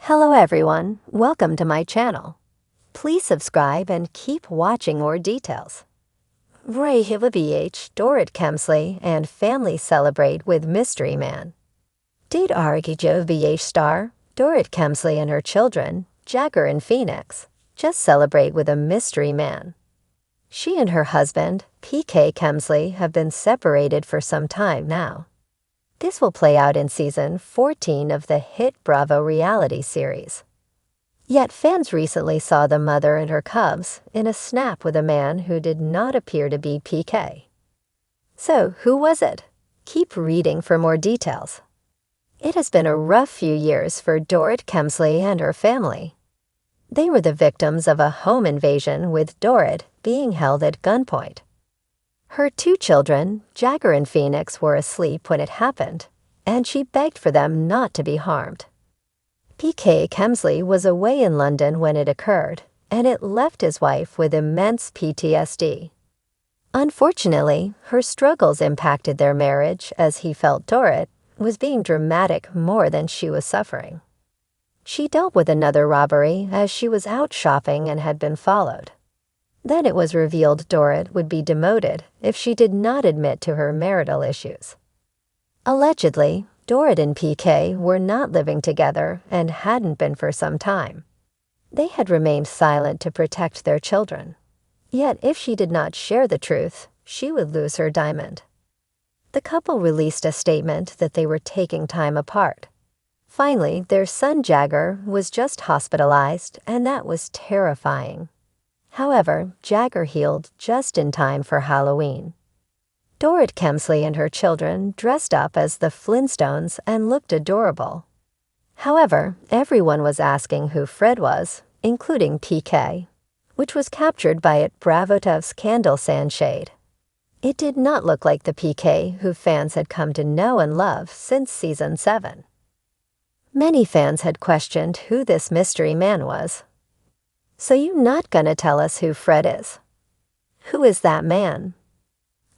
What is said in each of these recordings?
Hello everyone, welcome to my channel. Please subscribe and keep watching more details. RHOBH, Dorit Kemsley and family celebrate with mystery man. Did RHOBH star Dorit Kemsley and her children, Jagger and Phoenix, just celebrate with a mystery man? She and her husband, PK Kemsley, have been separated for some time now. This will play out in season 14 of the hit Bravo reality series. Yet fans recently saw the mother and her cubs in a snap with a man who did not appear to be PK. So, who was it? Keep reading for more details. It has been a rough few years for Dorit Kemsley and her family. They were the victims of a home invasion, with Dorit being held at gunpoint. Her two children, Jagger and Phoenix, were asleep when it happened, and she begged for them not to be harmed. PK Kemsley was away in London when it occurred, and it left his wife with immense PTSD. Unfortunately, her struggles impacted their marriage, as he felt Dorit was being dramatic more than she was suffering. She dealt with another robbery as she was out shopping and had been followed. Then it was revealed Dorit would be demoted if she did not admit to her marital issues. Allegedly, Dorit and PK were not living together and hadn't been for some time. They had remained silent to protect their children. Yet if she did not share the truth, she would lose her diamond. The couple released a statement that they were taking time apart. Finally, their son Jagger was just hospitalized, and that was terrifying. However, Jagger healed just in time for Halloween. Dorit Kemsley and her children dressed up as the Flintstones and looked adorable. However, everyone was asking who Fred was, including PK, which was captured by it Bravotov's candle sand shade. It did not look like the PK who fans had come to know and love since season 7. Many fans had questioned who this mystery man was. So you not gonna tell us who Fred is? Who is that man?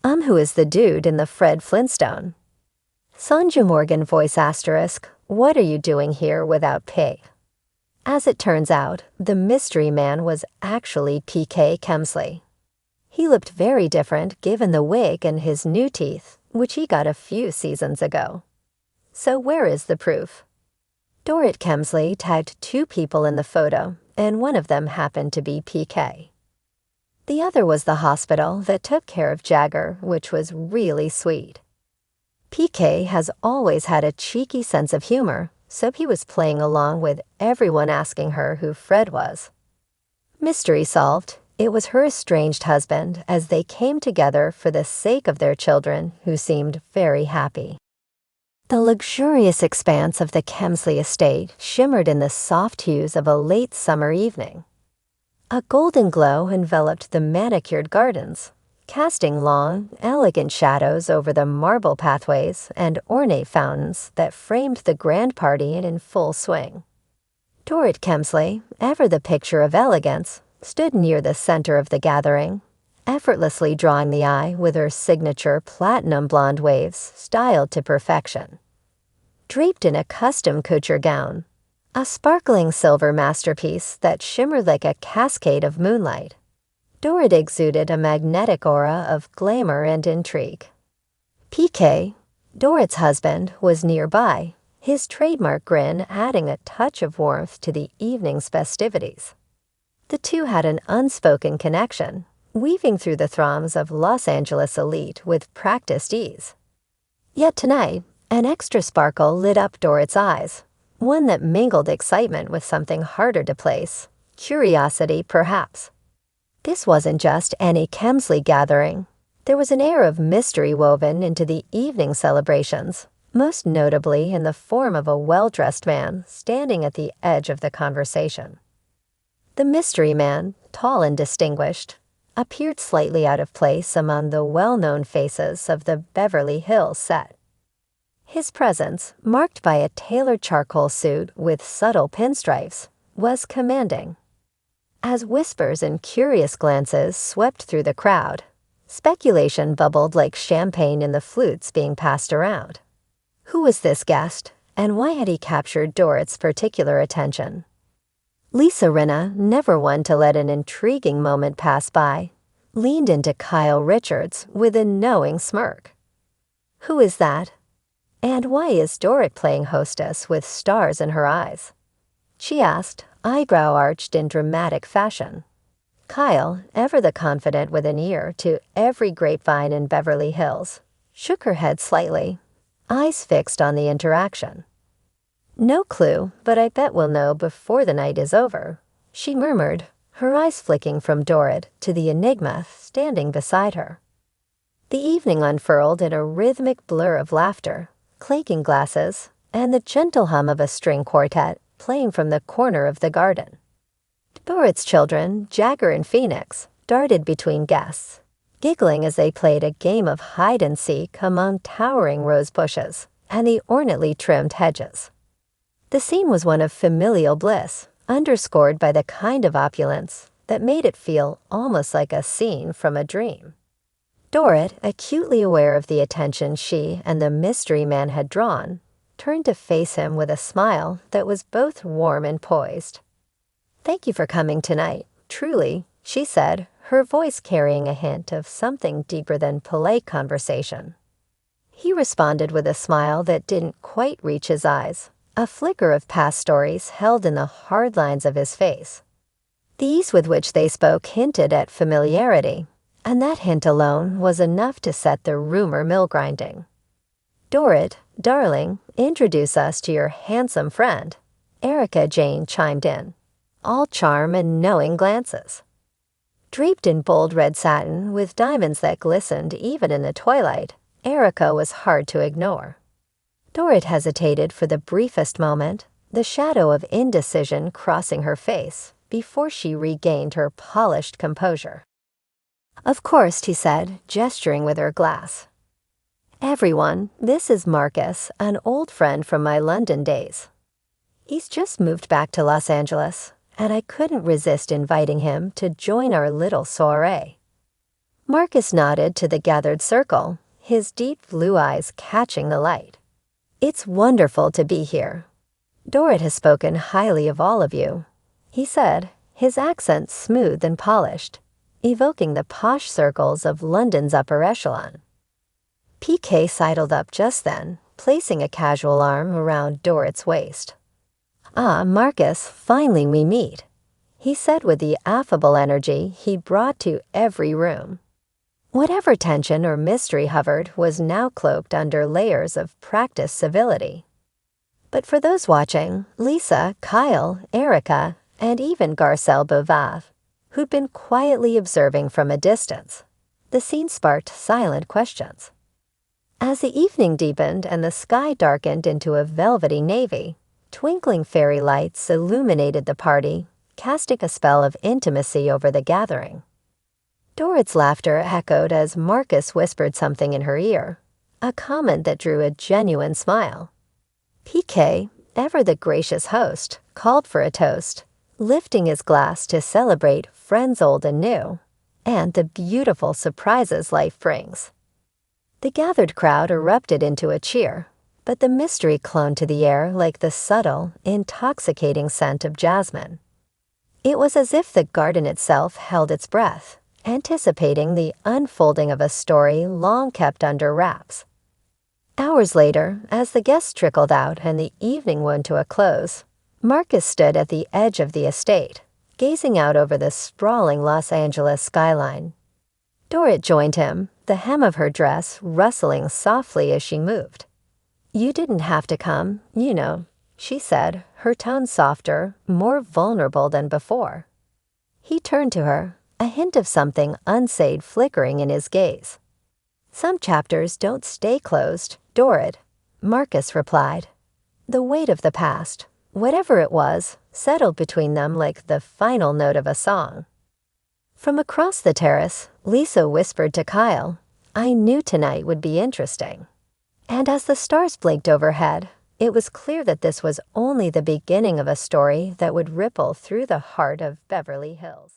Who is the dude in the Fred Flintstone? Sonja Morgan voice asterisk, what are you doing here without pay? As it turns out, the mystery man was actually PK Kemsley. He looked very different given the wig and his new teeth, which he got a few seasons ago. So where is the proof? Dorit Kemsley tagged 2 people in the photo, and one of them happened to be PK. The other was the hospital that took care of Jagger, which was really sweet. PK has always had a cheeky sense of humor, so he was playing along with everyone asking her who Fred was. Mystery solved. It was her estranged husband, as they came together for the sake of their children, who seemed very happy. The luxurious expanse of the Kemsley estate shimmered in the soft hues of a late summer evening. A golden glow enveloped the manicured gardens, casting long, elegant shadows over the marble pathways and ornate fountains that framed the grand party in full swing. Dorit Kemsley, ever the picture of elegance, stood near the center of the gathering, effortlessly drawing the eye with her signature platinum blonde waves styled to perfection. Draped in a custom couture gown, a sparkling silver masterpiece that shimmered like a cascade of moonlight, Dorit exuded a magnetic aura of glamour and intrigue. PK, Dorit's husband, was nearby, his trademark grin adding a touch of warmth to the evening's festivities. The two had an unspoken connection, weaving through the throngs of Los Angeles elite with practiced ease. Yet tonight, an extra sparkle lit up Dorit's eyes, one that mingled excitement with something harder to place, curiosity perhaps. This wasn't just any Kemsley gathering. There was an air of mystery woven into the evening celebrations, most notably in the form of a well-dressed man standing at the edge of the conversation. The mystery man, tall and distinguished, appeared slightly out of place among the well-known faces of the Beverly Hills set. His presence, marked by a tailored charcoal suit with subtle pinstripes, was commanding. As whispers and curious glances swept through the crowd, speculation bubbled like champagne in the flutes being passed around. Who was this guest, and why had he captured Dorit's particular attention? Lisa Rinna, never one to let an intriguing moment pass by, leaned into Kyle Richards with a knowing smirk. "Who is that? And why is Dorit playing hostess with stars in her eyes?" she asked, eyebrow arched in dramatic fashion. Kyle, ever the confident with an ear to every grapevine in Beverly Hills, shook her head slightly, eyes fixed on the interaction. "No clue, but I bet we'll know before the night is over," she murmured, her eyes flicking from Dorit to the enigma standing beside her. The evening unfurled in a rhythmic blur of laughter, clanking glasses, and the gentle hum of a string quartet playing from the corner of the garden. Dorit's children, Jagger and Phoenix, darted between guests, giggling as they played a game of hide-and-seek among towering rose bushes and the ornately trimmed hedges. The scene was one of familial bliss, underscored by the kind of opulence that made it feel almost like a scene from a dream. Dorit, acutely aware of the attention she and the mystery man had drawn, turned to face him with a smile that was both warm and poised. "Thank you for coming tonight, truly," she said, her voice carrying a hint of something deeper than polite conversation. He responded with a smile that didn't quite reach his eyes, a flicker of past stories held in the hard lines of his face. The ease with which they spoke hinted at familiarity, and that hint alone was enough to set the rumor mill grinding. "Dorit, darling, introduce us to your handsome friend," Erica Jane chimed in, all charm and knowing glances. Draped in bold red satin with diamonds that glistened even in the twilight, Erica was hard to ignore. Dorit hesitated for the briefest moment, the shadow of indecision crossing her face, before she regained her polished composure. "Of course," he said, gesturing with her glass. "Everyone, this is Marcus, an old friend from my London days. He's just moved back to Los Angeles, and I couldn't resist inviting him to join our little soiree." Marcus nodded to the gathered circle, his deep blue eyes catching the light. "It's wonderful to be here. Dorit has spoken highly of all of you," he said, his accent smooth and polished, evoking the posh circles of London's upper echelon. PK sidled up just then, placing a casual arm around Dorit's waist. "Ah, Marcus, finally we meet," he said with the affable energy he brought to every room. Whatever tension or mystery hovered was now cloaked under layers of practiced civility. But for those watching, Lisa, Kyle, Erica, and even Garcelle Beauvave, who'd been quietly observing from a distance, the scene sparked silent questions. As the evening deepened and the sky darkened into a velvety navy, twinkling fairy lights illuminated the party, casting a spell of intimacy over the gathering. Dorit's laughter echoed as Marcus whispered something in her ear, a comment that drew a genuine smile. PK, ever the gracious host, called for a toast, lifting his glass to celebrate friends old and new, and the beautiful surprises life brings. The gathered crowd erupted into a cheer, but the mystery clung to the air like the subtle, intoxicating scent of jasmine. It was as if the garden itself held its breath, anticipating the unfolding of a story long kept under wraps. Hours later, as the guests trickled out and the evening wound to a close, Marcus stood at the edge of the estate, gazing out over the sprawling Los Angeles skyline. Dorit joined him, the hem of her dress rustling softly as she moved. "You didn't have to come, you know," she said, her tone softer, more vulnerable than before. He turned to her, a hint of something unsaid flickering in his gaze. "Some chapters don't stay closed, Dorit," Marcus replied. The weight of the past, whatever it was, settled between them like the final note of a song. From across the terrace, Lisa whispered to Kyle, "I knew tonight would be interesting." And as the stars blinked overhead, it was clear that this was only the beginning of a story that would ripple through the heart of Beverly Hills.